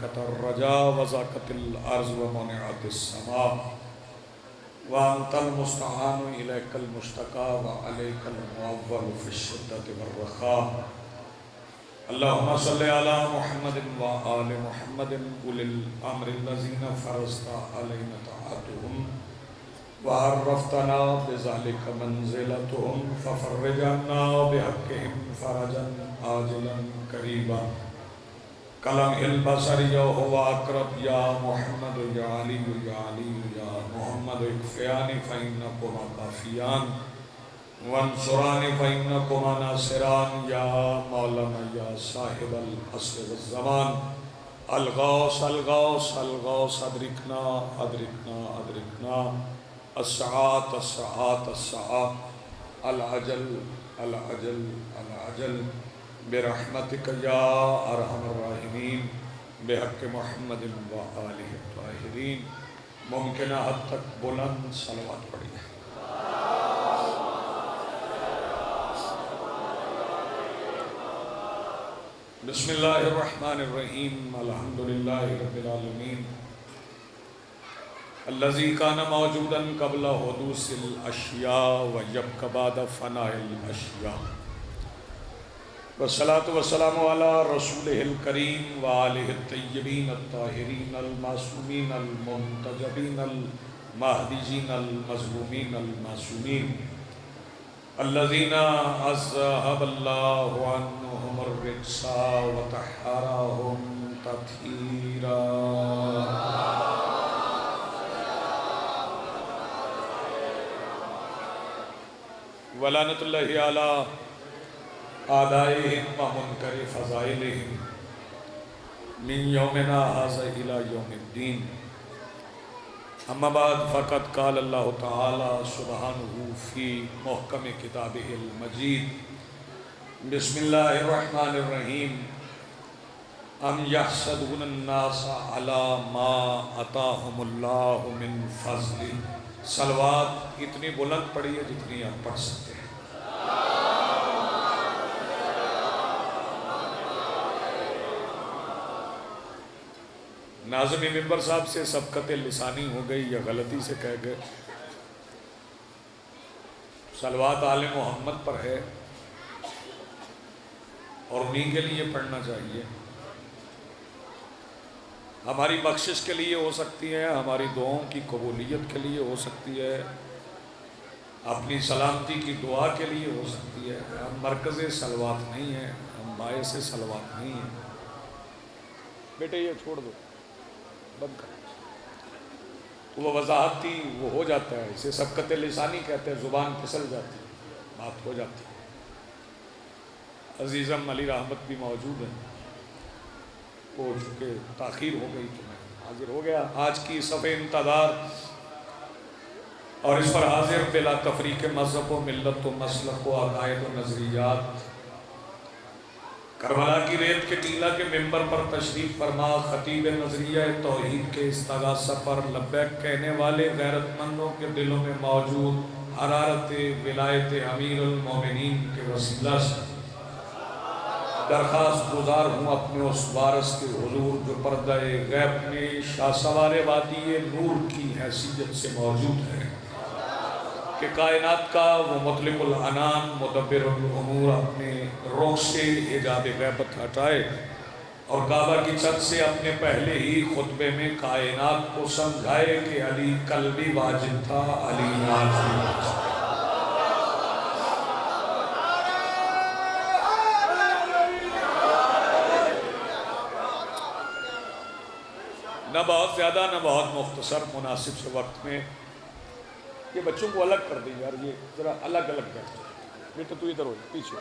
وانفكت الرجاء وزاقت الأرض ومنعت السماء وأنت المستعان إليك المشتكى وعليك المعول في الشدة والرخاء اللهم صل على محمد وآل محمد أولي الأمر الذين فرضت علينا طاعتهم وعرفتنا بذلك منزلتهم ففرج عنا بحقهم فرجا عاجلا قريبا كلام البصر هو أقرب يا محمد يا علي يا علي يا محمد اكفياني فإنكما كافيان وانصراني فإنكما ناصران يا مولانا يا صاحب العصر والزمان الغوث الغوث الغوث أدركنا أدركنا أدركنا الساعات الساعات الساعات العجل العجل العجل برحمتك يا ارحم الراحمین بحق محمد وآلہ الطاہرین. ممکنہ حد تک بلند صلوات پڑھیے. بسم اللہ الرحمن الرحیم. الحمدللہ رب العالمین الذي كان موجودا قبل حدوث الاشیاء ويبقى بعد فناء الاشیاء والصلاة والسلام على رسوله الكريم وآله الطيبين الطاهرين المعصومين المنتجبين المهديين المظلومين المعصومين الذين أذهب الله عنهم الرجس وطهرهم تطهيرا. ولعنة الله على آدائهم ومنکر فضائلهم من یومنا هذا إلى يوم الدين. اما بعد فقد قال اللہ تعالی سبحانہ فی محکم کتابہ المجید. بسم اللہ الرحمن الرحیم. ام یحسدون الناس علی ما آتاہم اللہ من فضل. صلوات اتنی بلند پڑھی ہے جتنی آپ پڑھ سکتے ہیں. ناظم منبر صاحب سے سبقت لسانی ہو گئی یا غلطی سے کہہ گئے. صلوات آل محمد پر ہے اور انہی کے لیے پڑھنا چاہیے. ہماری بخشش کے لیے ہو سکتی ہے, ہماری دعاؤں کی قبولیت کے لیے ہو سکتی ہے, اپنی سلامتی کی دعا کے لیے ہو سکتی ہے. ہم مرکز صلوات نہیں ہیں, ہم باعث صلوات نہیں ہیں. بیٹے یہ چھوڑ دو, بند کر. تو وہ وضاحت تھی, وہ ہو جاتا ہے. اسے سبقت لسانی کہتے ہیں. زبان پھسل جاتی ہے, بات ہو جاتی ہے. عزیزم علی رحمت بھی موجود ہیں, وہ چونکہ تاخیر ہو گئی تو میں حاضر ہو گیا. آج کی صفحہ انتظار اور اس پر حاضر بلا تفریق مذہب و ملت و مسلک و عقائد و نظریات. کربلا کی ریت کے ٹیلہ کے ممبر پر تشریف فرما خطیب نظریہ توحید کے استغاثہ پر لبیک کہنے والے غیرت مندوں کے دلوں میں موجود حرارت ولایت امیر المومنین کے وسیلہ سے درخواست گزار ہوں اپنے اس وارث کے حضور جو پردہ غیب میں شاہ سوار وادی نور کی حیثیت سے موجود ہے کہ کائنات کا وہ مطلق العنان مدبر الامور اپنے رخ سے ایجاد غیبت ہٹائے اور کعبہ کی چھت سے اپنے پہلے ہی خطبے میں کائنات کو سمجھائے کہ علی قلبی واجب تھا, علی نازل تھا. نہ بہت زیادہ نہ بہت مختصر, مناسب سے وقت میں. یہ بچوں کو الگ کر دیں یار, یہ ذرا الگ الگ بیٹھ جائے. بیٹا تو ادھر ہو پیچھے.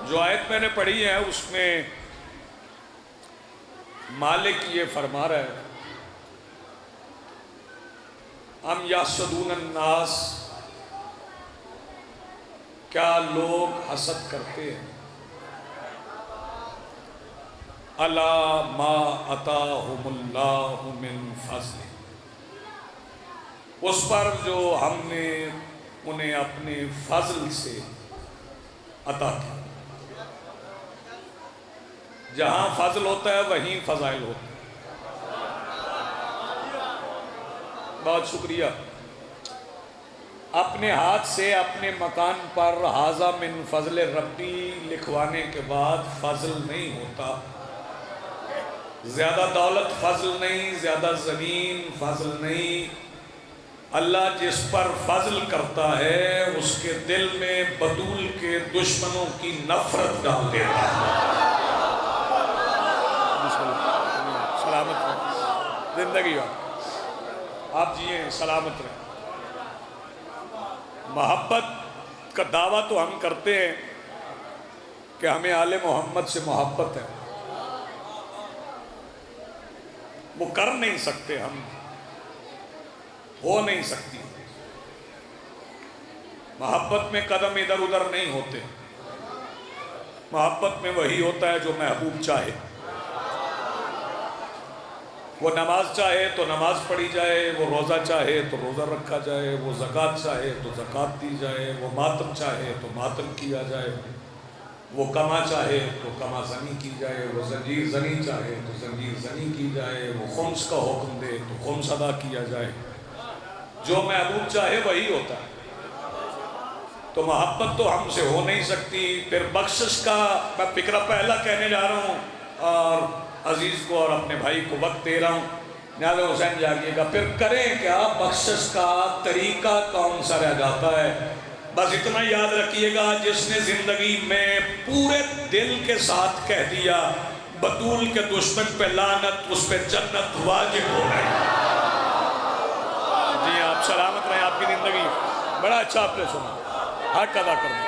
جو آیت میں نے پڑھی ہے اس میں مالک یہ فرما رہا ہے ام یحسدون الناس, کیا لوگ حسد کرتے ہیں الا ما آتاہم اللہ من فضل, اس پر جو ہم نے انہیں اپنے فضل سے عطا کی۔ جہاں فضل ہوتا ہے وہیں فضائل ہوتے ہیں۔ بہت شکریہ۔ اپنے ہاتھ سے اپنے مکان پر ھذا من فضل ربی لکھوانے کے بعد فضل نہیں ہوتا، زیادہ دولت فضل نہیں، زیادہ زمین فضل نہیں۔ اللہ جس پر فضل کرتا ہے اس کے دل میں بطول کے دشمنوں کی نفرت ڈال دیتا ہے۔ سلامت رہیں، زندگی آپ جئیں، سلامت رہیں۔ محبت کا دعویٰ تو ہم کرتے ہیں کہ ہمیں آل محمد سے محبت ہے، وہ کر نہیں سکتے، ہم ہو نہیں سکتی۔ محبت میں قدم ادھر ادھر نہیں ہوتے، محبت میں وہی ہوتا ہے جو محبوب چاہے۔ وہ نماز چاہے تو نماز پڑھی جائے، وہ روزہ چاہے تو روزہ رکھا جائے، وہ زکوٰۃ چاہے تو زکوٰۃ دی جائے، وہ ماتم چاہے تو ماتم کیا جائے، وہ کما چاہے تو کما زنی کی جائے، وہ زنجیر زنی چاہے تو زنجیر زنی کی جائے، وہ خمس کا حکم دے تو خمس ادا کیا جائے۔ جو محبوب چاہے وہی ہوتا ہے۔ تو محبت تو ہم سے ہو نہیں سکتی۔ پھر بخشش کا میں فکرہ پہلا کہنے جا رہا ہوں اور عزیز کو اور اپنے بھائی کو وقت دے رہا ہوں، نیاز حسین جاگیے گا۔ پھر کریں کیا؟ بخشش کا طریقہ کون سا رہ جاتا ہے؟ بس اتنا یاد رکھیے گا، جس نے زندگی میں پورے دل کے ساتھ کہہ دیا بطول کے دشمن پہ لعنت، اس پہ جنت واجب ہو گئی۔ جی آپ سلامت رہیں، آپ کی زندگی بڑا اچھا آپ نے سنا، حق ادا کرنا۔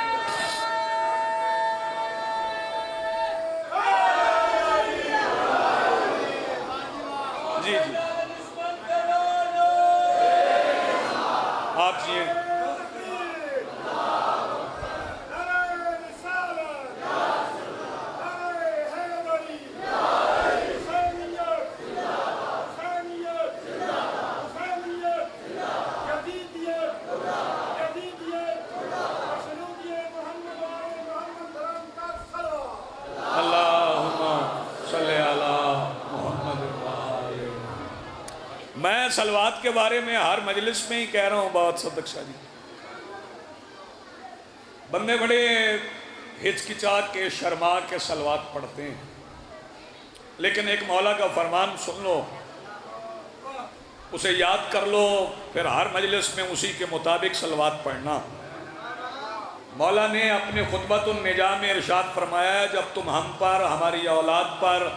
جی جی آپ جی میں صلوات کے بارے میں ہر مجلس میں ہی کہہ رہا ہوں، بہت صدق شاہ جی، بندے بڑے ہچکچا کے شرما کے صلوات پڑھتے ہیں، لیکن ایک مولا کا فرمان سن لو، اسے یاد کر لو، پھر ہر مجلس میں اسی کے مطابق صلوات پڑھنا۔ مولا نے اپنے خطبۃ النجاہ میں ارشاد فرمایا ہے، جب تم ہم پر، ہماری اولاد پر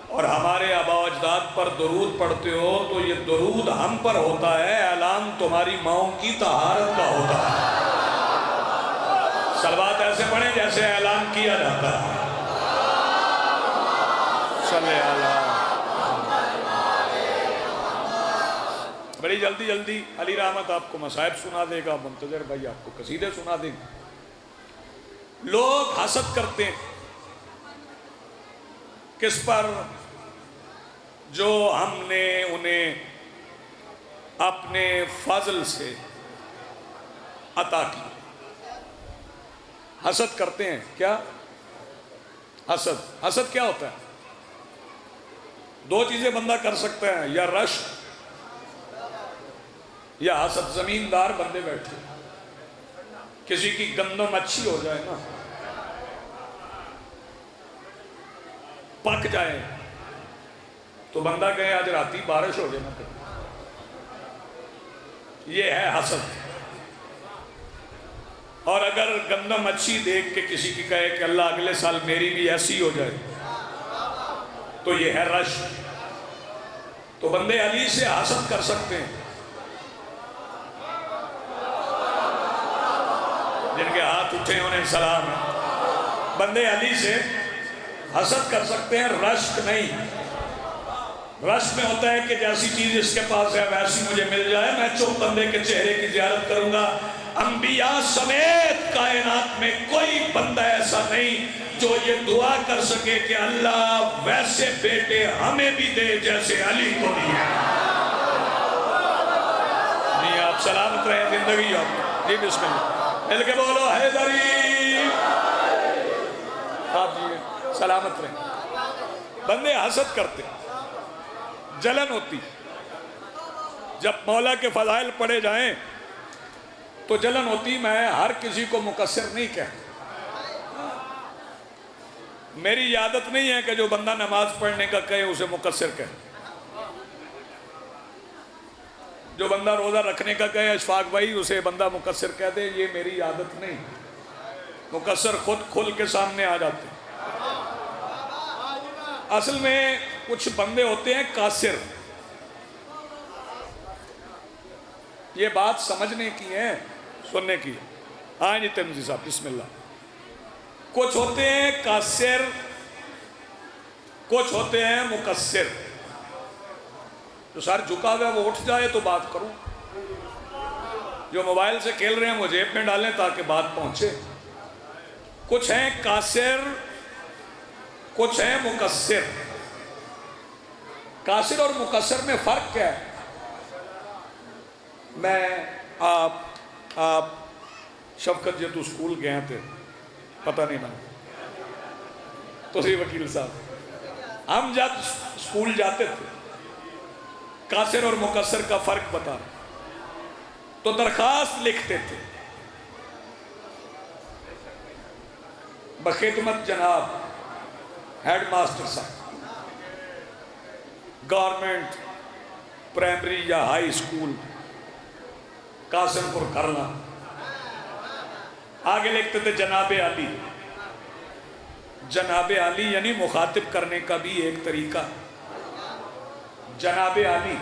اور ہمارے آبا و اجداد پر درود پڑھتے ہو تو یہ درود ہم پر ہوتا ہے، اعلان تمہاری ماؤں کی طہارت کا ہوتا ہے۔ صلوات ایسے پڑھیں جیسے اعلان کیا جاتا ہے۔ صلی اللہ۔ بڑی جلدی جلدی علی رحمت آپ کو مصائب سنا دے گا، منتظر بھائی آپ کو قصیدے سنا دیں گے۔ لوگ حسد کرتے ہیں کس پر؟ جو ہم نے انہیں اپنے فضل سے عطا کی۔ حسد کرتے ہیں کیا؟ حسد کیا ہوتا ہے؟ دو چیزیں بندہ کر سکتا ہے، یا رشک یا حسد۔ زمیندار بندے بیٹھے، کسی کی گندم اچھی ہو جائے نا، پک جائے تو بندہ کہے آج راتی بارش ہو جائے نا، یہ ہے حسد۔ اور اگر گندم اچھی دیکھ کے کسی کی کہے کہ اللہ اگلے سال میری بھی ایسی ہو جائے تو یہ ہے رشک۔ تو بندے علی سے حسد کر سکتے ہیں، جن کے ہاتھ اٹھے انہیں سلام ہے۔ بندے علی سے حسد کر سکتے ہیں، رشک نہیں۔ رشک میں ہوتا ہے کہ جیسی چیز اس کے پاس ہے ویسی مجھے مل جائے، میں چپ بندے کے چہرے کی زیارت کروں گا۔ انبیاء سمیت کائنات میں کوئی بندہ ایسا نہیں جو یہ دعا کر سکے کہ اللہ ویسے بیٹے ہمیں بھی دے جیسے علی کو دیا۔ نہیں آپ سلامت رہیں، زندگی آپ جی بسم اللہ، مل کے بولو حیدری۔ آپ جی سلامت رہیں۔ بندے حسد کرتے، جلن ہوتی، جب مولا کے فضائل پڑھے جائیں تو جلن ہوتی۔ میں ہر کسی کو مقصر نہیں کہتا، میری عادت نہیں ہے کہ جو بندہ نماز پڑھنے کا کہے اسے مقصر کہے، جو بندہ روزہ رکھنے کا کہے اشفاق بھائی اسے بندہ مقصر کہہ دے، یہ میری عادت نہیں۔ مقصر خود کھل کے سامنے آ جاتے۔ اصل میں کچھ بندے ہوتے ہیں قاصر، یہ بات سمجھنے کی ہے، سننے کی ہے۔ آئیں جی تنزی صاحب بسم اللہ۔ کچھ ہوتے ہیں قاصر، کچھ ہوتے ہیں مقصر۔ جو سر جھکا ہوا وہ اٹھ جائے تو بات کروں، جو موبائل سے کھیل رہے ہیں وہ جیب میں ڈالیں تاکہ بات پہنچے۔ کچھ ہیں قاصر، کچھ ہیں مقصر۔ قاصر اور مقصر میں فرق کیا ہے؟ میں آپ شفقت جی تو اسکول گئے تھے، پتہ نہیں نا تو سی وکیل صاحب، ہم جب اسکول جاتے تھے قاصر اور مقصر کا فرق بتا تو درخواست لکھتے تھے، بخدمت جناب ہیڈ ماسٹر صاحب، گورنمنٹ پرائمری یا ہائی اسکول قاسم پور کرنا۔ آگے لکھتے تھے جناب علی۔ جناب علی یعنی مخاطب کرنے کا بھی ایک طریقہ، جناب علی۔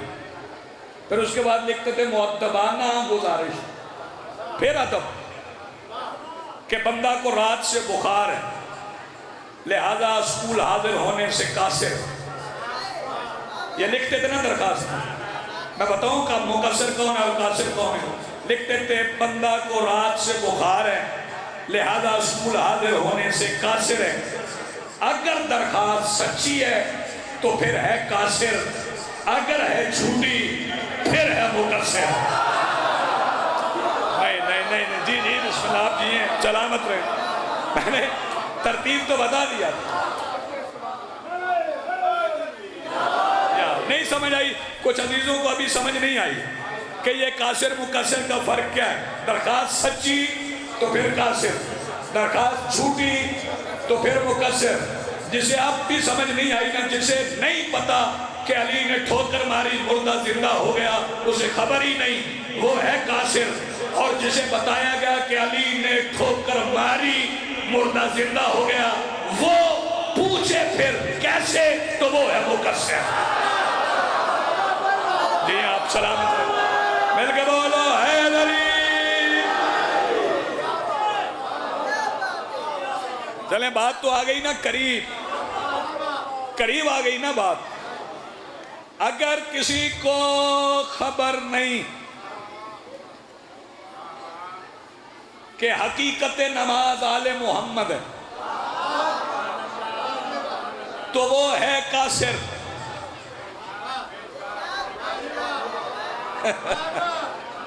پھر اس کے بعد لکھتے تھے مؤدبانہ گزارش، پھر ادب کہ بندہ کو رات سے بخار ہے لہذا اسکول حاضر ہونے سے قاصر، یہ لکھتے تھے نا درخواست۔ میں بتاؤں کہ مقصر کون ہے اور قاصر کون ہے؟ لکھتے تھے بندہ کو رات سے بخار ہے لہذا اسکول حاضر ہونے سے قاصر ہے۔ اگر درخواست سچی ہے تو پھر ہے قاصر، اگر ہے جھوٹی پھر ہے مقصر۔ نہیں جی بسم اللہ، آپ جی ہیں سلامت رہیں، میں نے ترتیب تو بتا دیا تھا، نہیں سمجھ آئی؟ کچھ عزیزوں کو ابھی سمجھ نہیں آئی کہ یہ قاصر مقصر کا فرق کیا ہے۔ درخواست سچی تو پھر قاصر، درخواست جھوٹی تو پھر مقصر۔ جسے اب بھی سمجھ نہیں آئی نا، جسے نہیں پتا کہ علی نے ٹھوکر ماری مردہ زندہ ہو گیا، اسے خبر ہی نہیں، وہ ہے قاصر۔ اور جسے بتایا گیا کہ علی نے ٹھوکر ماری مردہ زندہ ہو گیا، وہ پوچھے پھر کیسے، تو وہ ہے مقصر۔ جی آپ سلامت ہیں، مل کے بولو حیدری۔ چلیں بات تو آ گئی نا، قریب آ گئی نا بات۔ اگر کسی کو خبر نہیں کہ حقیقت نماز آل محمد ہے تو وہ ہے قاصر۔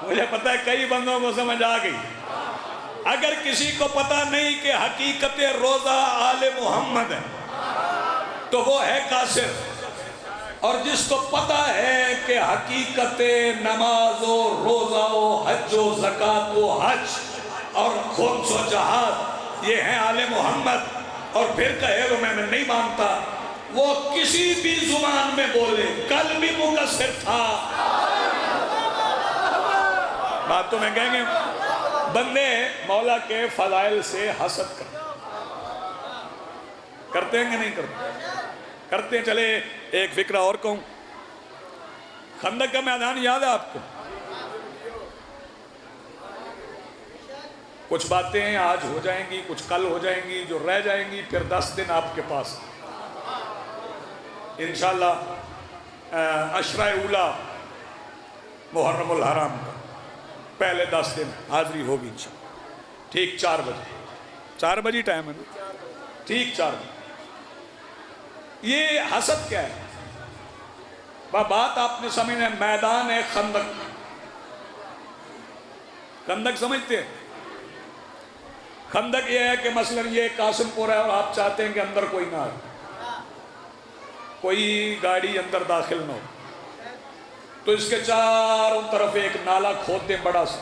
مجھے پتہ ہے کئی بندوں کو سمجھ آ گئی۔ اگر کسی کو پتہ نہیں کہ حقیقت روزہ آل محمد ہے تو وہ ہے قاصر، اور جس کو پتہ ہے کہ حقیقت نماز و روزہ و حج و زکوٰۃ و حج اور خمس و جہاد یہ ہیں آل محمد، اور پھر کہے وہ میں نہیں مانتا، وہ کسی بھی زبان میں بولے، کل بھی مقصر تھا۔ بات تو میں کہیں گے، بندے مولا کے فضائل سے حسد کرتے ہیں کہ نہیں کرتے ہیں؟ چلے ایک فکرہ اور کہوں، خندق کا میدان یاد ہے آپ کو؟ کچھ باتیں آج ہو جائیں گی، کچھ کل ہو جائیں گی، جو رہ جائیں گی پھر 10 دن آپ کے پاس انشاءاللہ۔ عشرہ اولا محرم الحرام کا پہلے 10 دن حاضری ہوگی انشاءاللہ، ٹھیک 4 بجے، 4 بجے ٹائم ہے نا، ٹھیک 4 بجے۔ یہ حسد کیا ہے؟ بات آپ نے سمجھنا ہے، میدان خندق، خندق سمجھتے ہیں؟ خندق یہ ہے کہ مثلا یہ قاسم پور ہے اور آپ چاہتے ہیں کہ اندر کوئی نہ آئے، کوئی گاڑی اندر داخل نہ ہو، تو اس کے چاروں طرف ایک نالا کھود دیں، بڑا سا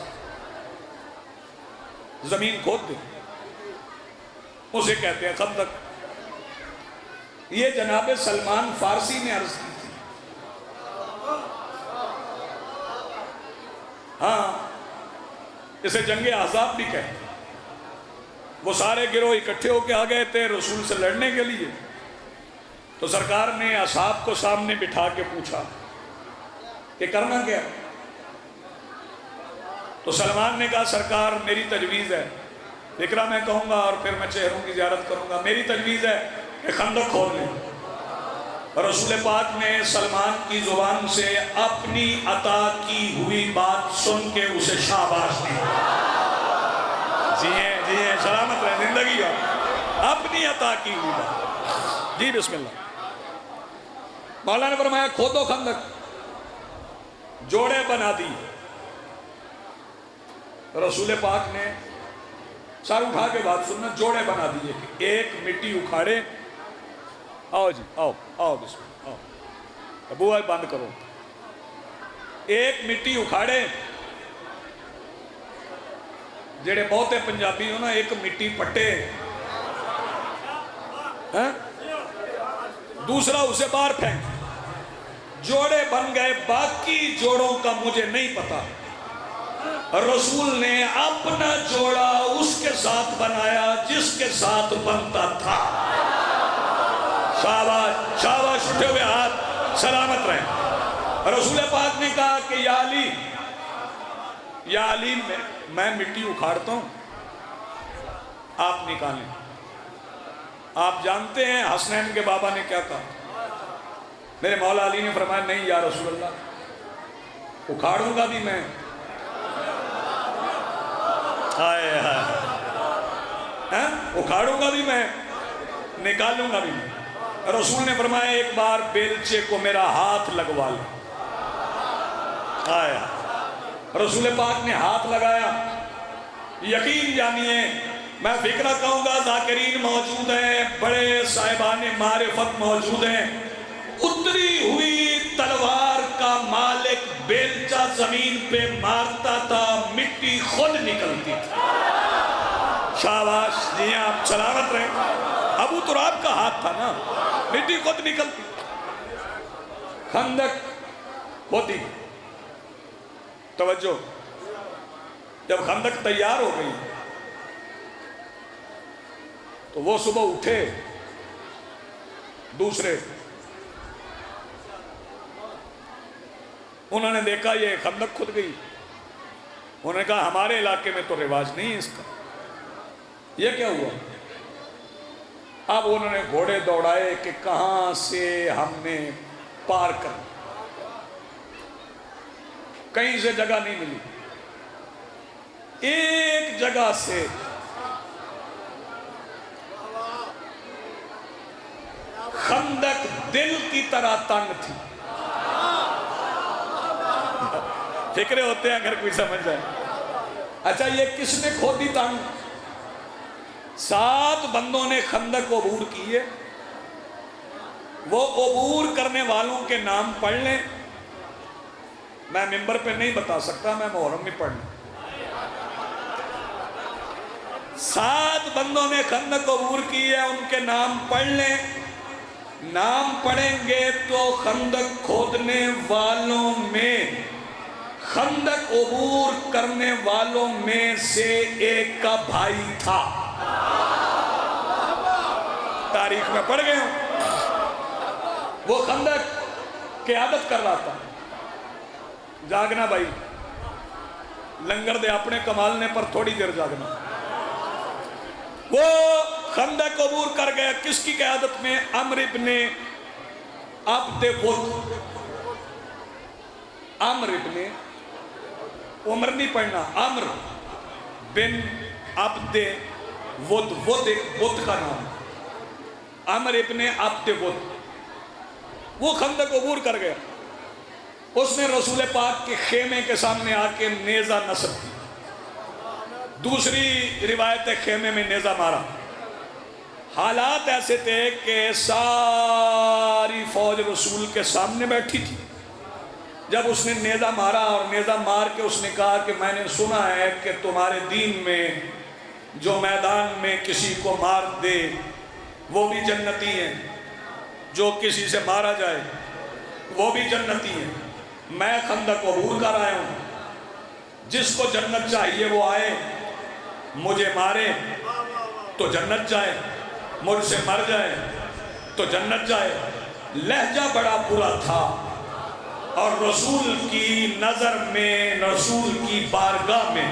زمین کھود دیں، اسے کہتے ہیں خندق۔ یہ جناب سلمان فارسی نے عرض کی تھی۔ ہاں، اسے جنگ احزاب بھی کہتے ہیں۔ وہ سارے گروہ اکٹھے ہو کے آ گئے تھے رسول سے لڑنے کے لیے، تو سرکار نے اصحاب کو سامنے بٹھا کے پوچھا کہ کرنا کیا؟ تو سلمان نے کہا سرکار میری تجویز ہے، اقرا میں کہوں گا اور پھر میں چہروں کی زیارت کروں گا، میری تجویز ہے کہ خندق کھود لیں۔ رسول پاک نے سلمان کی زبان سے اپنی عطا کی ہوئی بات سن کے اسے شاباش دی۔ جی ہیں سلامت رہے زندگی ہو، اپنی عطا کی ہوئی بات۔ جی بسم اللہ۔ مولا نے فرمایا کھودو خندق، جوڑے بنا دی۔ رسول پاک نے سر اٹھا کے بات سننا، جوڑے بنا دیے کہ ایک مٹی اکھاڑے، آؤ جی آؤ آؤ بسم اللہ، آؤ ابو آئے بند کرو، ایک مٹی اکھاڑے، جڑے بہتے پنجابی ہو نا ایک مٹی پٹے، دوسرا اسے باہر پھینک، جوڑے بن گئے، باقی جوڑوں کا مجھے نہیں پتا۔ رسول نے اپنا جوڑا اس کے ساتھ بنایا جس کے ساتھ بنتا تھا۔ شاباش شاباش، اٹھے ہوئے ہاتھ سلامت رہیں۔ رسول پاک نے کہا کہ یا علی میں مٹی اکھاڑتا ہوں، آپ نکالیں۔ آپ جانتے ہیں حسنین کے بابا نے کیا کہا؟ میرے مولا علی نے فرمایا نہیں یا رسول اللہ، اکھاڑوں گا بھی میں، اکھاڑوں گا بھی میں، نکالوں گا بھی میں۔ رسول نے فرمایا ایک بار بیلچے کو میرا ہاتھ لگوا لے۔ رسول پاک نے ہاتھ لگایا، یقین جانیے میں فکرہ کہوں گا، ذاکرین موجود ہیں، بڑے صاحبان معرفت موجود ہیں، اتری ہوئی تلوار کا مالک بیلچہ زمین پہ مارتا تھا، مٹی خود نکلتی تھی۔ شاباش، جی آپ سلامت رہیں۔ ابو تراب کا ہاتھ تھا نا، مٹی خود نکلتی۔ خندق ہوتی، توجہ، جب خندق تیار ہو گئی تو وہ صبح اٹھے، دوسرے انہوں نے دیکھا یہ خندق کھد گئی، انہوں نے کہا ہمارے علاقے میں تو رواج نہیں ہے اس کا، یہ کیا ہوا؟ اب انہوں نے گھوڑے دوڑائے کہ کہاں سے ہم نے پار کرنا، کہیں سے جگہ نہیں ملی، ایک جگہ سے خندق دل کی طرح تنگ تھی۔ فکرے ہوتے ہیں اگر کوئی سمجھ جائے۔ اچھا یہ کس نے کھودی تنگ؟ 7 بندوں نے خندق عبور کیے، وہ عبور کرنے والوں کے نام پڑھ لیں، میں ممبر پہ نہیں بتا سکتا، میں محرم میں پڑھ لوں۔ 7 بندوں نے خندق عبور کی ہے، ان کے نام پڑھ لیں، نام پڑھیں گے تو خندق کھودنے والوں میں، خندق عبور کرنے والوں میں سے ایک کا بھائی تھا، تاریخ میں پڑھ گئے ہوں، وہ خندق قیادت کر رہا تھا۔ جاگنا بھائی، لنگر دے اپنے کمالنے پر تھوڑی دیر جاگنا۔ وہ خندق عبور کر گیا، کس کی قیادت میں؟ عمر ابن عبد ود، عمر ابن، عمر نہیں پڑھنا، عمر بن عبد ود، ود ایک بت کا نام، عمر ابن عبد ود، وہ خندق عبور کر گیا۔ اس نے رسول پاک کے خیمے کے سامنے آ کے نیزہ نصب کی، دوسری روایت خیمے میں نیزہ مارا. حالات ایسے تھے کہ ساری فوج رسول کے سامنے بیٹھی تھی. جب اس نے نیزہ مارا اور نیزہ مار کے اس نے کہا کہ میں نے سنا ہے کہ تمہارے دین میں جو میدان میں کسی کو مار دے وہ بھی جنتی ہیں، جو کسی سے مارا جائے وہ بھی جنتی ہیں. میں خندق عبور کر آیا ہوں، جس کو جنت چاہیے وہ آئے، مجھے مارے تو جنت جائے، مجھ سے مر جائے تو جنت جائے. لہجہ بڑا برا تھا، اور رسول کی نظر میں، رسول کی بارگاہ میں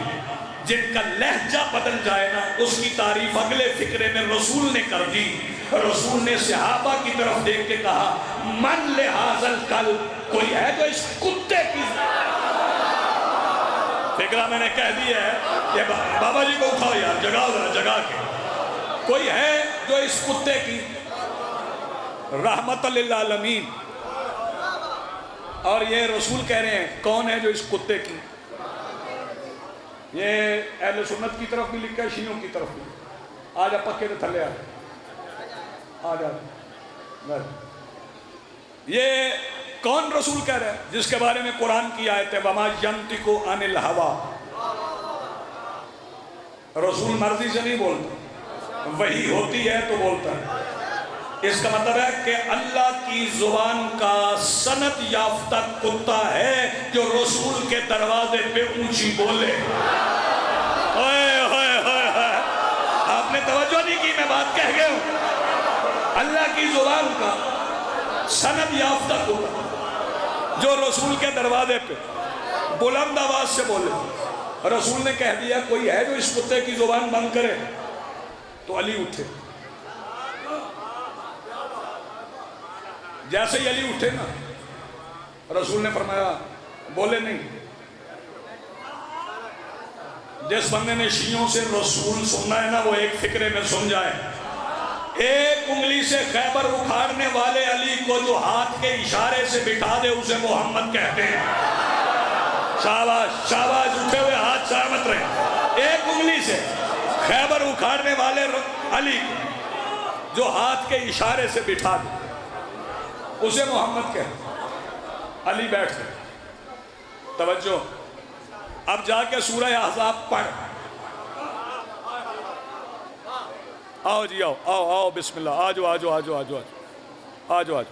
جن کا لہجہ بدل جائے نا، اس کی تعریف اگلے فقرے میں رسول نے کر دی. رسول نے صحابہ کی طرف دیکھ کے کہا من لہذا الکلب، کوئی ہے جو اس کتے کی. فقرہ میں نے کہہ دیا ہے کہ بابا جی کو اٹھاؤ یار، جگاؤ ذرا، جگا کے. کوئی ہے جو اس کتے کی رحمت للعالمین. اور یہ رسول کہہ رہے ہیں کون ہے جو اس کتے کی. یہ اہل سنت کی طرف بھی لکھا ہے، شیعوں کی طرف بھی. آ جا پکے تو تھلے آ جا. یہ کون رسول کہہ رہے ہیں جس کے بارے میں قرآن کی آیت ہے وَمَا يَنْطِقُ عَنِ الْهَوَىٰ. رسول مرضی سے نہیں بولتا، وحی ہوتی ہے تو بولتا ہے. اس کا مطلب ہے کہ اللہ کی زبان کا سند یافتہ کتا ہے جو رسول کے دروازے پہ اونچی بولے. آپ نے توجہ نہیں کی، میں بات کہہ گیا ہوں. اللہ کی زبان کا سند یافتہ کتا جو رسول کے دروازے پہ بلند آواز سے بولے. رسول نے کہہ دیا کوئی ہے جو اس کتے کی زبان بند کرے، تو علی اٹھے. جیسے ہی علی اٹھے نا، رسول نے فرمایا بولے نہیں. جس بندے نے شیعوں سے رسول سننا ہے نا، وہ ایک فکرے میں سن جائے. ایک انگلی سے خیبر اکھاڑنے والے علی کو جو ہاتھ کے اشارے سے بٹھا دے اسے محمد کہتے ہیں. شاباش شاباش، اٹھے ہوئے ہاتھ سلامت رہے. ایک انگلی سے خیبر اکھاڑنے والے علی کو جو ہاتھ کے اشارے سے بٹھا دے اسے محمد کہتے ہیں. علی بیٹھ گئے. توجہ، اب جا کے سورہ احزاب پڑھ. آؤ جی آؤ آؤ آؤ، بسم اللہ، آجو آجو آجو آجو آجو آجو آجو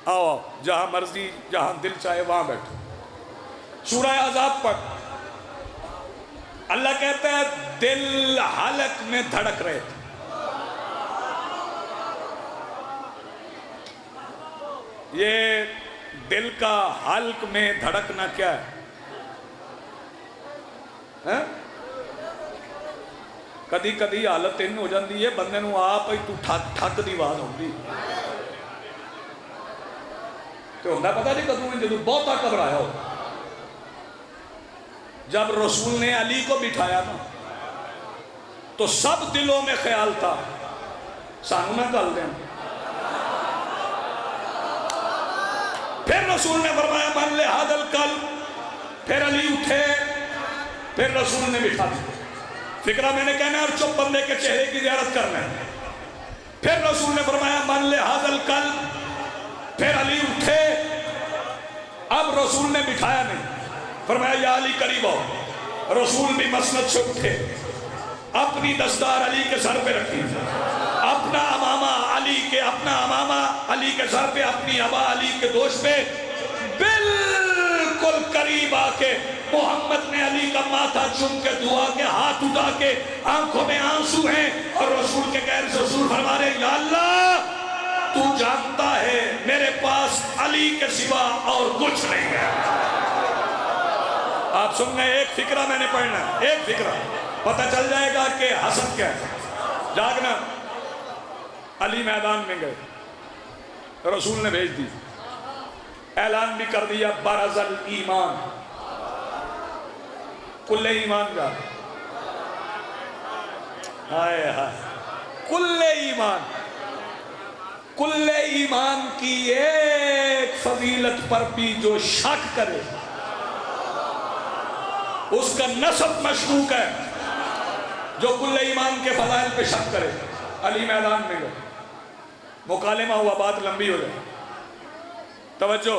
آؤ آؤ، جہاں مرضی جہاں دل چاہے وہاں بیٹھو. سورہ احزاب پڑھ. اللہ کہتا ہے دل حلق میں دھڑک رہے تھے. یہ دل کا حلق میں دھڑکنا کیا ہے؟ کدی کدی حالت ان ہو جاندی ہے بندے نو آپ ہی تو ٹھک دی آواز ہوندی تو ہوندا پتہ نہیں کدوں جدوں بہتا گھبرایا ہو. جب رسول نے علی کو بٹھایا نا تو سب دلوں میں خیال تھا سانو نہ گل دیں. پھر رسول نے فرمایا من لہذا القلب. پھر علی اٹھے، پھر رسول نے بٹھا دیا. فکرہ میں نے کہنا ہے اور چپ بندے کے چہرے کی زیارت کرنا ہے. پھر رسول نے فرمایا من لہذا القلب. پھر علی اٹھے. اب رسول نے بٹھایا نہیں، فرمایا یا علی قریب آؤ. رسول بھی مسند سے اٹھے، اپنی دستار علی کے سر پہ رکھی، اپنا امامہ علی کے سر پہ، اپنی ابا علی کے دوش پہ. بالکل قریب آ کے محمد نے علی کا ماتھا چوم کے دعا کے ہاتھ اٹھا کے آنکھوں میں آنسو ہیں اور رسول کے غیر سے رسول فرما رہے یا اللہ تو جانتا ہے میرے پاس علی کے سوا اور کچھ نہیں ہے. آپ سن رہے ایک فکرہ میں نے پڑھنا ہے، ایک فکرہ پتہ چل جائے گا کہ حسد کیا ہے. جاگنا. علی میدان میں گئے، رسول نے بھیج دی، اعلان بھی کر دیا برز الایمان، کل ایمان جا. ہائے ہائے، کل ایمان. کل ایمان کی ایک فضیلت پر بھی جو شک کرے اس کا نسب مشکوک ہے. جو کل ایمان کے فضائل پہ شک کرے علی میدان میں گئے، مکالمہ ہوا، بات لمبی ہو جائے، توجہ۔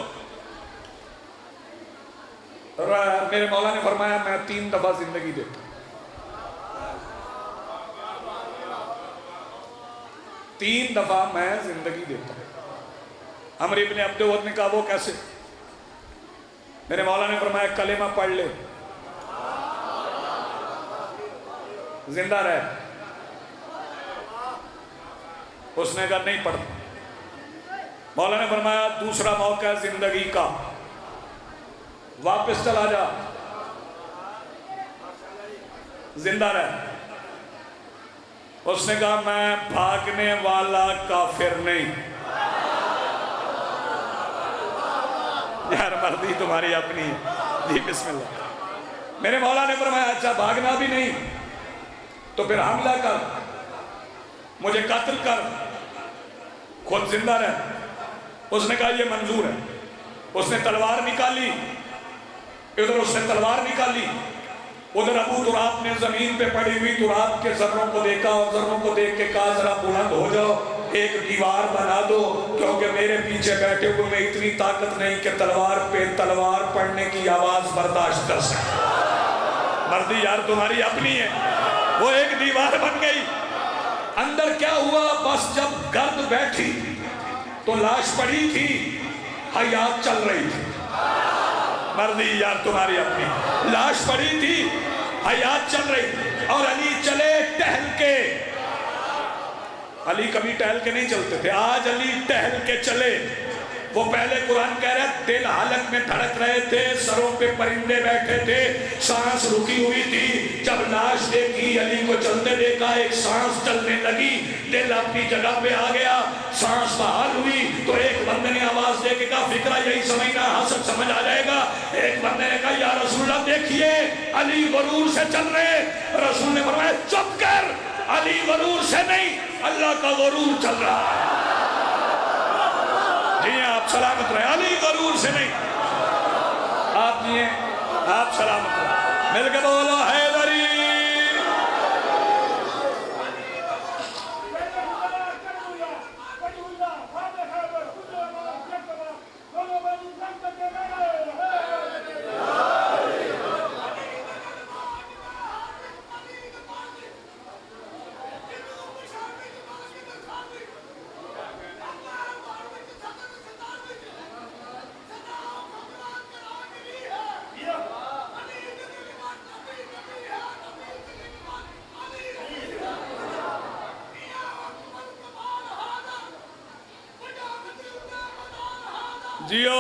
میرے مولا نے فرمایا میں 3 دفعہ زندگی دیتا ہوں، 3 دفعہ میں زندگی دیتا ہوں۔ عمر ابن عبد ود نے کہا وہ کیسے؟ میرے مولا نے فرمایا کلمہ پڑھ لے زندہ رہ۔ اس نے کہا نہیں پڑھتا۔ مولا نے فرمایا دوسرا موقع ہے زندگی کا، واپس چلا جا، زندہ رہ۔ اس نے کہا میں بھاگنے والا کافر نہیں۔ یار مردی تمہاری اپنی ہے جی، بسم اللہ۔ میرے مولا نے فرمایا اچھا بھاگنا بھی نہیں تو پھر حملہ کر، مجھے قتل کر، خود زندہ رہ۔ اس نے کہا یہ منظور ہے۔ اس نے تلوار نکالی، ادھر اس نے تلوار نکالی، ادھر ابو تراب نے زمین پہ پڑی ہوئی تراب کے ذروں کو دیکھا اور ذروں کو دیکھ کے کہا ذرا بلند ہو جاؤ، ایک دیوار بنا دو، کیونکہ میرے پیچھے بیٹھے ہوئے میں اتنی طاقت نہیں کہ تلوار پہ تلوار پڑنے کی آواز برداشت کر سکے۔ مردی یار تمہاری اپنی ہے۔ وہ ایک دیوار بن گئی۔ اندر کیا ہوا؟ بس جب گرد بیٹھی تو لاش پڑی تھی، حیات چل رہی تھی۔ مردی یار تمہاری اپنی، لاش پڑی تھی، حیات چل رہی، اور علی چلے ٹہل کے۔ علی کبھی ٹہل کے نہیں چلتے تھے، آج علی ٹہل کے چلے۔ وہ پہلے قرآن کہہ رہا ہے دل حلق میں دھڑک رہے تھے، سروں پہ پرندے بیٹھے تھے، سانس رکی ہوئی تھی۔ جب لاش دیکھی، علی کو چلتے دیکھا، ایک سانس چلنے لگی، دل اپنی جگہ پہ آ گیا، سانس بحال ہوئی۔ تو ایک بندے نے آواز دے کے کہا فکرہ یہی سمجھنا، حسد سمجھ آ جائے گا۔ ایک بندے نے کہا یا رسول اللہ دیکھیے علی غرور سے چل رہے۔ رسول نے فرمایا چپ کر، علی غرور سے نہیں، اللہ کا غرور چل رہا ہے۔ جی آپ سلامت رہے، علی غرور سے نہیں۔ آپ جی آپ سلامت رہے، مل کے بولو حیدری۔ جیو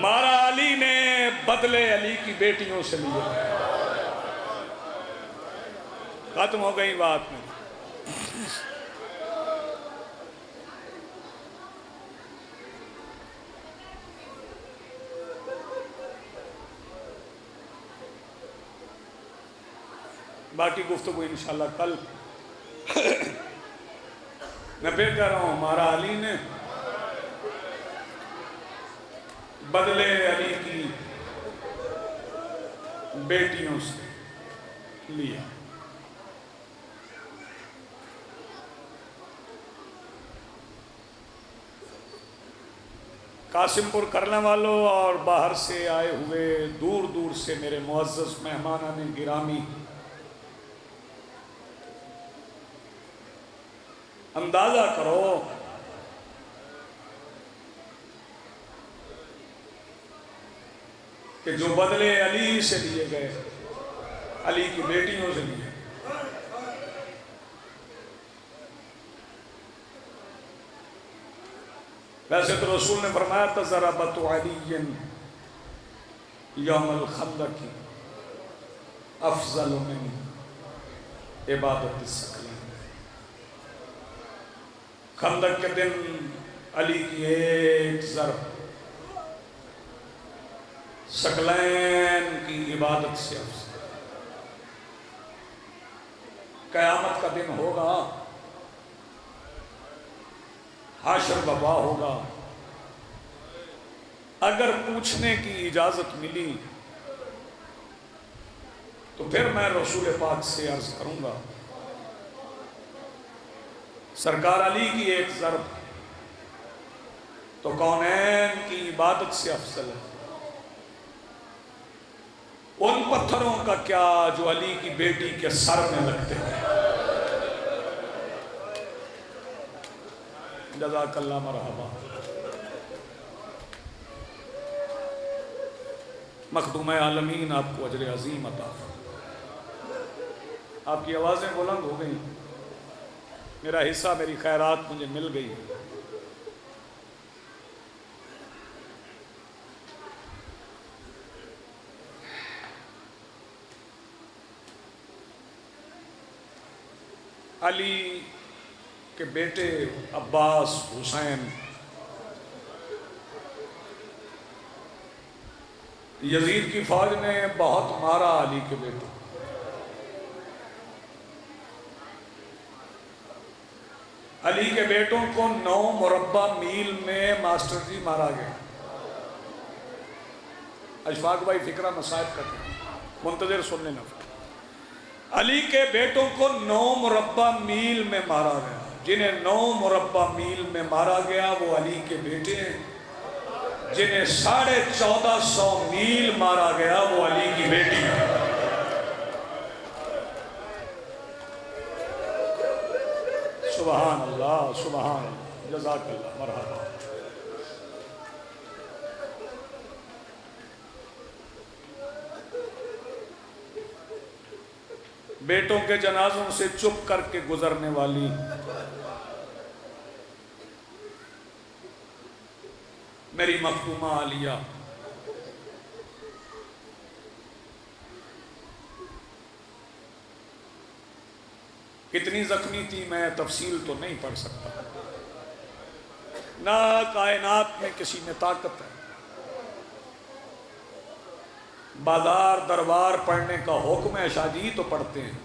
مارا علی نے بدلے علی کی بیٹیوں سے لیے۔ ختم ہو گئی بات میں۔ باقی گفتگو انشاءاللہ کل۔ میں پھر کہہ رہا ہوں ہمارا علی نے بدلے علی کی بیٹیوں سے لیا۔ قاسم پور کرنے والوں اور باہر سے آئے ہوئے دور دور سے میرے معزز مہمانان گرامی، اندازہ کرو کہ جو بدلے علی سے لیے گئے، علی کی بیٹیوں سے لیے۔ ویسے تو رسول نے فرمایا تضربت علی یوم الخندق افضل من عبادت الثقلین۔ خندق کے دن علی کی ایک ضرب ثقلین کی عبادت سے افضل۔ قیامت کا دن ہوگا، حشر وبا ہوگا، اگر پوچھنے کی اجازت ملی تو پھر میں رسول پاک سے عرض کروں گا، سرکار علی کی ایک ضرب تو کونین کی عبادت سے افضل ہے، ان پتھروں کا کیا جو علی کی بیٹی کے سر میں لگتے ہیں۔ جزاک اللہ مرحبا۔ مخدوم عالمین آپ کو اجر عظیم عطا فرمائے۔ آپ کی آوازیں بلند ہو گئی، میرا حصہ، میری خیرات مجھے مل گئی۔ علی کے بیٹے عباس، حسین، یزید کی فوج نے بہت مارا علی کے بیٹے۔ علی کے بیٹوں کو 9 مربع میل میں ماسٹر جی مارا گیا۔ اشفاق بھائی فکرہ مصائب کرتے ہیں، منتظر سن لینا۔ علی کے بیٹوں کو 9 مربع میل میں مارا گیا۔ جنہیں 9 مربع میل میں مارا گیا وہ علی کے بیٹے ہیں، جنہیں 1450 میل مارا گیا وہ علی کی بیٹی ہے۔ سبحان اللہ، سبحان اللہ، جزاک اللہ، مرحبا۔ بیٹوں کے جنازوں سے چپ کر کے گزرنے والی میری مخدومہ عالیہ، کتنی زخمی تھی میں تفصیل تو نہیں پڑھ سکتا، نہ کائنات میں کسی میں طاقت ہے۔ بازار دربار پڑھنے کا حکم ہے، شاجی تو پڑھتے ہیں،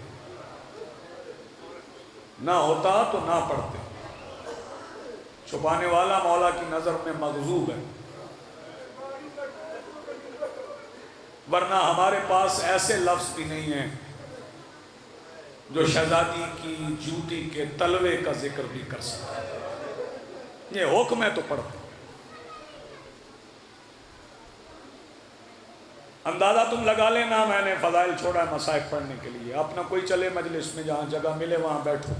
نہ ہوتا تو نہ پڑھتے۔ چھپانے والا مولا کی نظر میں مغضوب ہے، ورنہ ہمارے پاس ایسے لفظ بھی نہیں ہیں جو شہزادی کی جوتی کے تلوے کا ذکر بھی کر سکتا۔ یہ حکم ہے تو پڑھتے۔ اندازہ تم لگا لینا، میں نے فضائل چھوڑا ہے مصائب پڑھنے کے لیے، اپنا کوئی چلے مجلس میں جہاں جگہ ملے وہاں بیٹھو،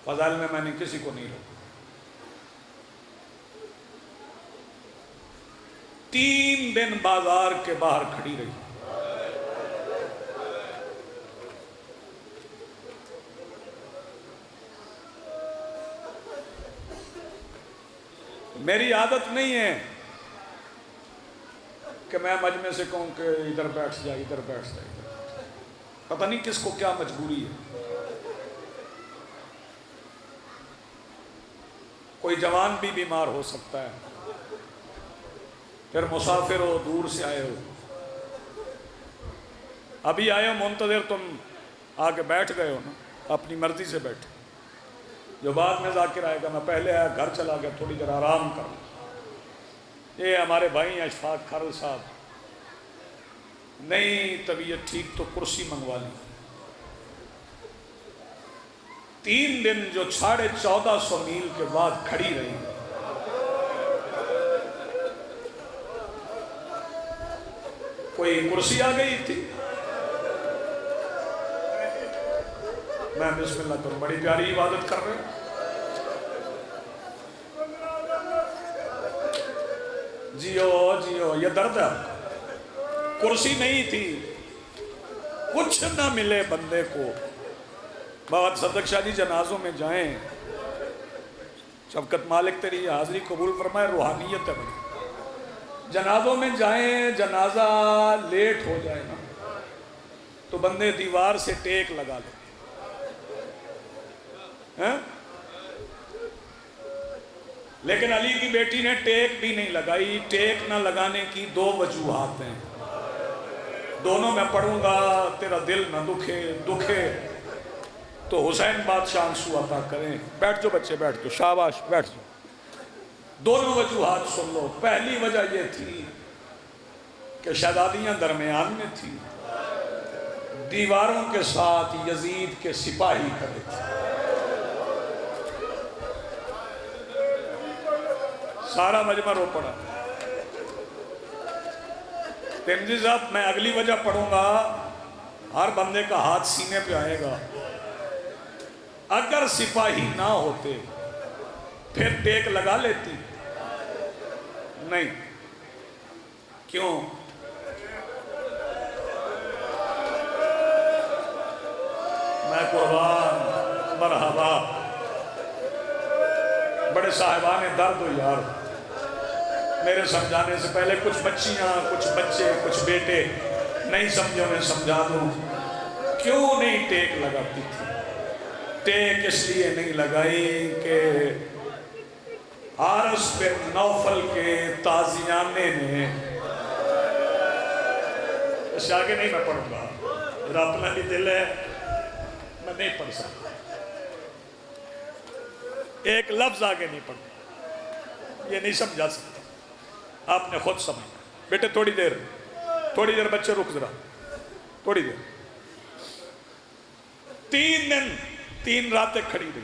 فضائل میں نے کسی کو نہیں روکا۔ 3 دن بازار کے باہر کھڑی رہی، میری عادت نہیں ہے کہ میں مجمع سے کہوں کہ ادھر بیٹھ جائے، ادھر بیٹھ جائے، پتہ نہیں کس کو کیا مجبوری ہے۔ کوئی جوان بھی بیمار ہو سکتا ہے، پھر مسافر ہو، دور سے آئے ہو، ابھی آئے ہو منتظر، تم آ کے بیٹھ گئے ہو نا، اپنی مرضی سے بیٹھے۔ جو بعد میں ذاکر آئے گا، میں پہلے آیا، گھر چلا گیا، تھوڑی دیر آرام کر۔ یہ ہمارے بھائی اشفاق کھرل صاحب، نہیں طبیعت ٹھیک تو کرسی منگوا لی۔ 3 دن جو 1450 میل کے بعد کھڑی رہی، کوئی کرسی آ گئی تھی؟ میں بسم اللہ کروں، بڑی پیاری عبادت کر رہے ہیں۔ جیو جیو، یہ درد ہے، کرسی نہیں تھی، کچھ نہ ملے بندے کو۔ بابا صدق شاہ جی جنازوں میں جائیں، شفقت مالک تیری حاضری قبول فرمائے، روحانیت ہے بڑی۔ جنازوں میں جائیں، جنازہ لیٹ ہو جائے نا تو بندے دیوار سے ٹیک لگا لیں، لیکن علی کی بیٹی نے ٹیک بھی نہیں لگائی۔ ٹیک نہ لگانے کی 2 وجوہات ہیں۔ دونوں میں پڑھوں گا تیرا دل نہ دکھے تو حسین بادشاہ آنسو عطا کریں. بیٹھ جاؤ بچے، بیٹھ جاؤ، شاباش بیٹھ جاؤ. دونوں وجوہات سن لو. پہلی وجہ یہ تھی کہ شہزادیاں درمیان میں تھی، دیواروں کے ساتھ یزید کے سپاہی کھڑے تھے. سارا مجمع رو پڑا. ترمذی صاحب میں اگلی وجہ پڑھوں گا، ہر بندے کا ہاتھ سینے پہ آئے گا. اگر سپاہی نہ ہوتے پھر ٹیک لگا لیتی؟ نہیں. کیوں؟ میں قربان. مرحبا. بڑے صاحبان درد ہو یار. میرے سمجھانے سے پہلے کچھ بچیاں، کچھ بچے، کچھ بیٹے نہیں سمجھے، انہیں سمجھا دوں. کیوں نہیں ٹیک لگاتی تھی؟ ٹیک اس لیے نہیں لگائی کہ حارث بن نوفل کے تازیانے نے، اس سے آگے نہیں میں پڑھوں گا، میرا اپنا ہی دل ہے، میں نہیں پڑھ سکتا. ایک لفظ آگے نہیں پڑھوں، یہ نہیں سمجھا سکتا. آپ نے خود سمجھا. بیٹے تھوڑی دیر بچے رک ذرا، تھوڑی دیر. 3 دن 3 راتیں کھڑی رہی.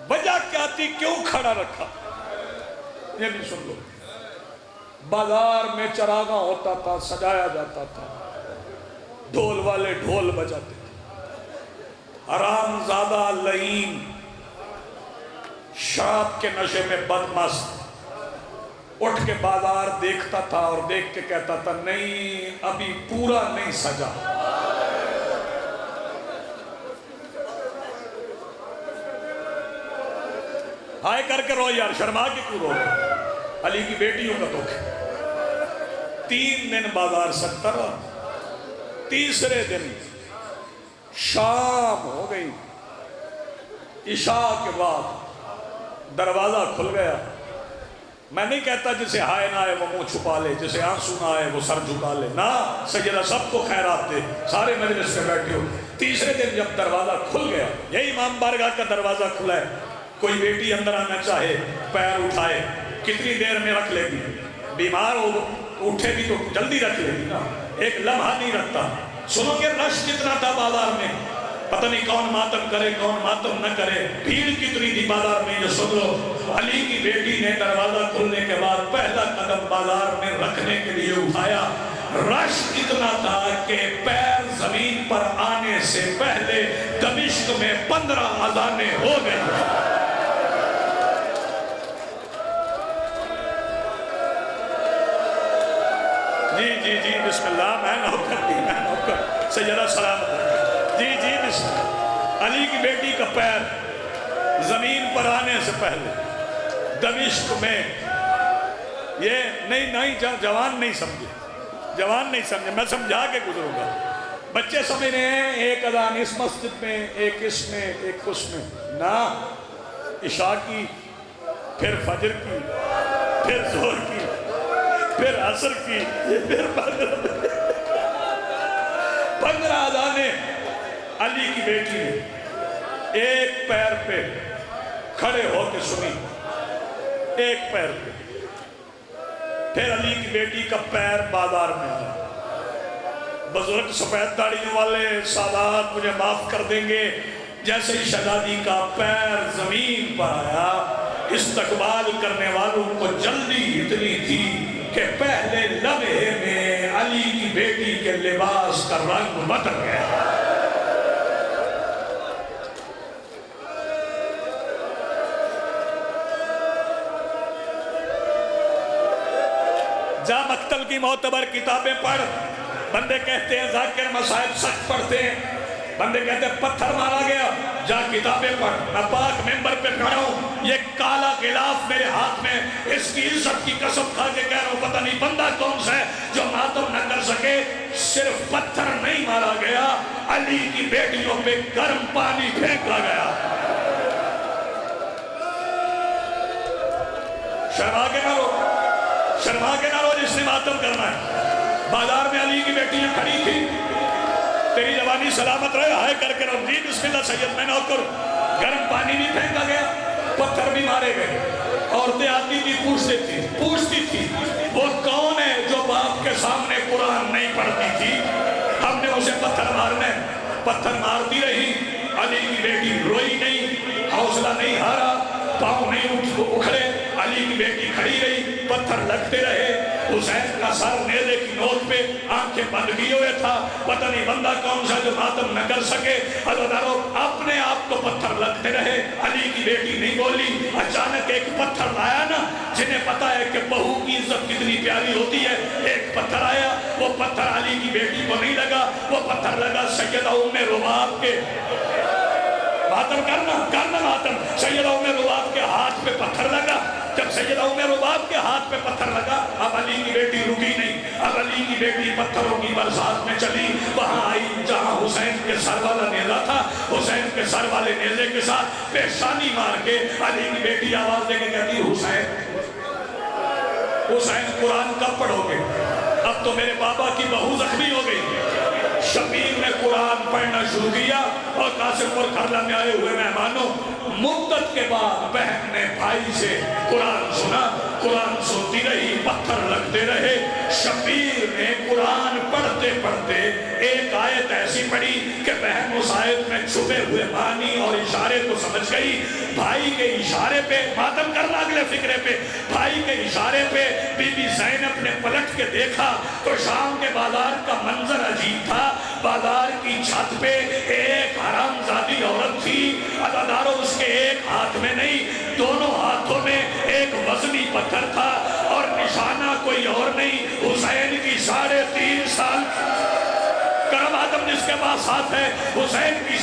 وجہ کیا تھی؟ کیوں کھڑا رکھا؟ یہ نہیں سن لو. بازار میں چراغاں ہوتا تھا، سجایا جاتا تھا، ڈھول والے ڈھول بجاتے تھے. حرام زادہ لعین شراب کے نشے میں بدمست اٹھ کے بازار دیکھتا تھا اور دیکھ کے کہتا تھا نہیں ابھی پورا نہیں سجا. ہائے کر کے رو یار، شرما کے کیوں رو رہے؟ علی کی بیٹیوں کا دکھ. 3 دن بازار سجتا رہا. تیسرے دن شام ہو گئی، عشاء کے بعد دروازہ کھل گیا. میں نہیں کہتا جسے ہائے نہ آئے وہ منہ چھپا لے، جسے آنسو نہ آئے وہ سر جھکا لے. نہ سیدہ سب کو خیرات دے، سارے مجلس میں بیٹھے ہو. تیسرے دن جب دروازہ کھل گیا، یہی امام بارگاہ کا دروازہ کھلا ہے، کوئی بیٹی اندر آنا چاہے پیر اٹھائے، کتنی دیر میں رکھ لے گی؟ بیمار ہو اٹھے بھی تو جلدی رکھ لے گی نا، ایک لمحہ نہیں رکھتا. سنو کہ رش کتنا تھا بازار میں، پتہ نہیں کون ماتم کرے کون ماتم نہ کرے. بھیڑ کتنی تھی بازار میں، یہ سن لو. علی کی بیٹی نے دروازہ کھلنے کے بعد پہلا قدم بازار میں رکھنے کے لیے اٹھایا. رش اتنا تھا کہ پیر زمین پر آنے سے پہلے دمشق میں 15 اذانیں ہو گئی. جی بسم اللہ. میں نوکر سیدہ سلامت. جی بسم اللہ. علی کی بیٹی کا پیر زمین پر آنے سے پہلے دمشق میں، یہ نہیں جوان نہیں سمجھے، میں سمجھا کے گزروں گا. بچے سمجھ رہے ہیں ایک اذان اس مسجد میں، ایک اس میں، ایک اس میں. نہ، عشاء کی، پھر فجر کی، پھر ظہر کی، پھر عصر کی، پھر 15 اذانیں علی کی بیٹی نے ایک پیر پہ کھڑے ہو کے سنی. ایک پیر پہ. پھر علی کی بیٹی کا پیر بازار میں آیا. بزرگ سفید داڑھی والے سادات مجھے معاف کر دیں گے، جیسے ہی شہزادی کا پیر زمین پر آیا، استقبال کرنے والوں کو جلدی اتنی تھی کہ پہلے لمحے میں علی کی بیٹی کے لباس کا رنگ بدل گیا. جا مقتل کی معتبر کتابیں پڑھ. بندے کہتے ہیں ذاکر مصائب سخت پڑھتے ہیں، بندے کہتے ہیں پتھر مارا گیا. جا کتابیں پڑھ. میں پاک ممبر پہ کھڑا ہوں، یہ کالا غلاف میرے ہاتھ میں، اس کی عزت کی قسم کھا کے کہہ رہا ہوں، پتہ نہیں بندہ کون سا ہے جو ماتم نہ کر سکے. صرف پتھر نہیں مارا گیا، علی کی بیٹیوں پہ گرم پانی پھینکا گیا. شرما کے نہ رو جس نے ماتم کرنا ہے. بازار میں علی کی بیٹیاں کھڑی تھی, تیری جوانی سلامت رہے, ہائے کر کے رب جی بسم اللہ سید میں نوکر. گرم پانی بھی پھینکا گیا, پتھر بھی مارے گئے. عورتیں آتی تھی, پوچھتی تھی وہ کون ہے جو باپ کے سامنے قرآن نہیں پڑھتی تھی, ہم نے اسے پتھر مارنا ہے. پتھر مارتی رہی, علی کی بیٹی روئی نہیں, حوصلہ نہیں ہارا, پاؤں نہیں اکھڑے. علی کی بیٹی کھڑی رہی, پتھر لگتے رہے. حسین کا سر نیزے کی نوک پہ, آنکھیں بند کیے ہوئے تھا. پتہ نہیں بندہ کون سا جو ماتم نہ کر سکے. حضرتارو اپنے آپ کو پتھر لگتے رہے. علی کی بیٹی نہیں بولی. اچانک ایک پتھر لایا نا, جنہیں پتا ہے کہ بہو کی عزت کتنی پیاری ہوتی ہے, ایک پتھر آیا. وہ پتھر علی کی بیٹی کو نہیں لگا, وہ پتھر لگا سیدہ ام رباب کے. ماتم کرنا ماتم. سیدہ ام رباب کے ہاتھ پہ پتھر لگا. جب سیدہ ام رباب کے ہاتھ پہ پتھر لگا, اب علی کی بیٹی رکی نہیں. اب علی کی بیٹی پتھروں کی برسات میں چلی. وہاں آئی جہاں حسین کے سر والا نیزہ تھا. حسین کے سر والے نیزے کے ساتھ پیشانی مار کے علی کی بیٹی آواز دے کے کہتی, حسین قرآن کب پڑھو گے؟ اب تو میرے بابا کی بہو زخمی ہو گئی. شبیر نے قرآن پڑھنا شروع کیا, اور قاسم پور کرلا میں آئے ہوئے مہمانوں, مدت کے بعد بہن نے بھائی سے قرآن سنا. قرآن سنتی رہی, پتھر لگتے رہے. شبیر نے قرآن پڑھتے پڑھتے ایک آیت ایسی پڑھی کہ بہن اس آیت میں چھپے ہوئے معنی اور اشارے کو سمجھ گئی. بھائی کے اشارے پہ, ماتم کرنا اگلے فکرے پہ, بھائی کے اشارے پہ بی بی زینب نے پلٹ کے دیکھا تو شام کے بازار کا منظر عجیب تھا. بازار کی چھت پہ ایک حرامزادی عورت تھی. عزادارو اس کے ایک ہاتھ میں نہیں, دونوں ہاتھوں میں ایک وزنی پتھر تھا, اور نشانہ کوئی اور نہیں, حسین کی 3.5 سال کرم آدم جس کے پاس ہاتھ ہے, حسین کی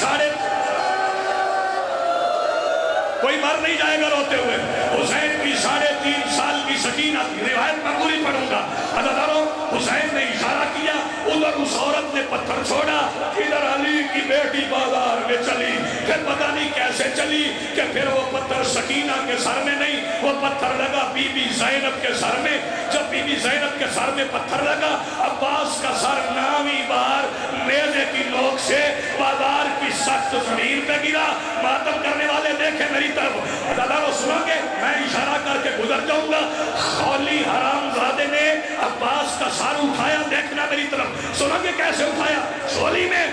کوئی مر نہیں جائے گا روتے ہوئے. حسین کی 3.5 سال کی سکینہ کی روایت میں پوری پڑھوں گا. عزادارو حسین نے اشارہ کیا, ادھر اس عورت نے پتھر چھوڑا, ادھر علی کی بیٹی بازار میں چلی. پھر پتہ نہیں کیسے چلی کہ پھر وہ پتھر سکینہ کے سر میں نہیں, وہ پتھر لگا بی بی زینب کے سر میں. جب بی بی زینب کے سر میں پتھر لگا, عباس کا سر نامی بار نیزے کی نوک سے بازار کی سخت زمین پہ گرا. ماتم کرنے والے دیکھیں میری طرف, عزادارو سنو گے, میں اشارہ کر کے گزر جاؤں گا. خولی حرامزادے نے عباس کا سر اٹھایا, دیکھنا میری طرف, سنو گے کیسے اٹھایا, چولی میں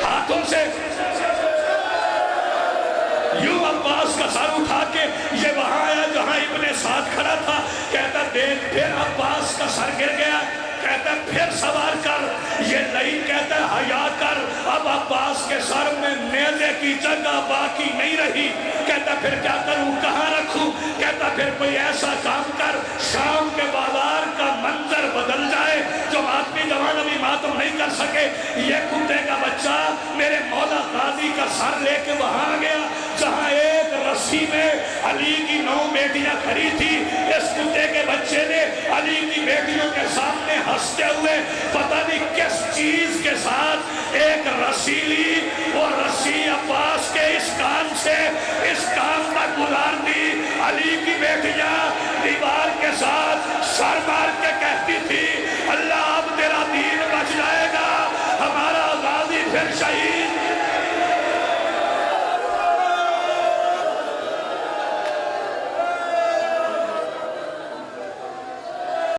ہاتھوں سے یوں عباس کا سر اٹھا کے یہ وہاں آیا جہاں ابن سعد کھڑا تھا. کہتا دیکھ, پھر عباس کا سر گر گیا. کہتا پھر سوار کر, یہ نہیں کہتا حیا کر. اب عباس کے سر میں نیزے کی جگہ باقی نہیں رہی. کہتا پھر کیا کروں, کہاں رکھوں. کہتا پھر کوئی ایسا کام کر, شام کے بازار کا منظر بدل جائے. جو آدمی جوان ابھی ماتم نہیں کر سکے, یہ کتے کا بچہ میرے مولا غازی کا سر لے کے وہاں گیا جہاں ایک رسی میں علی کی 9 بیٹیاں کھڑی تھی. اس کتے کے بچے نے علی کی بیٹیوں کے سامنے ہنستے ہوئے پتہ نہیں کس چیز کے ساتھ ایک رسی لی. وہ رسی عباس کے اس کان سے اس کان تک گزار دی. علی کی بیٹیاں دیوار کے ساتھ سر مار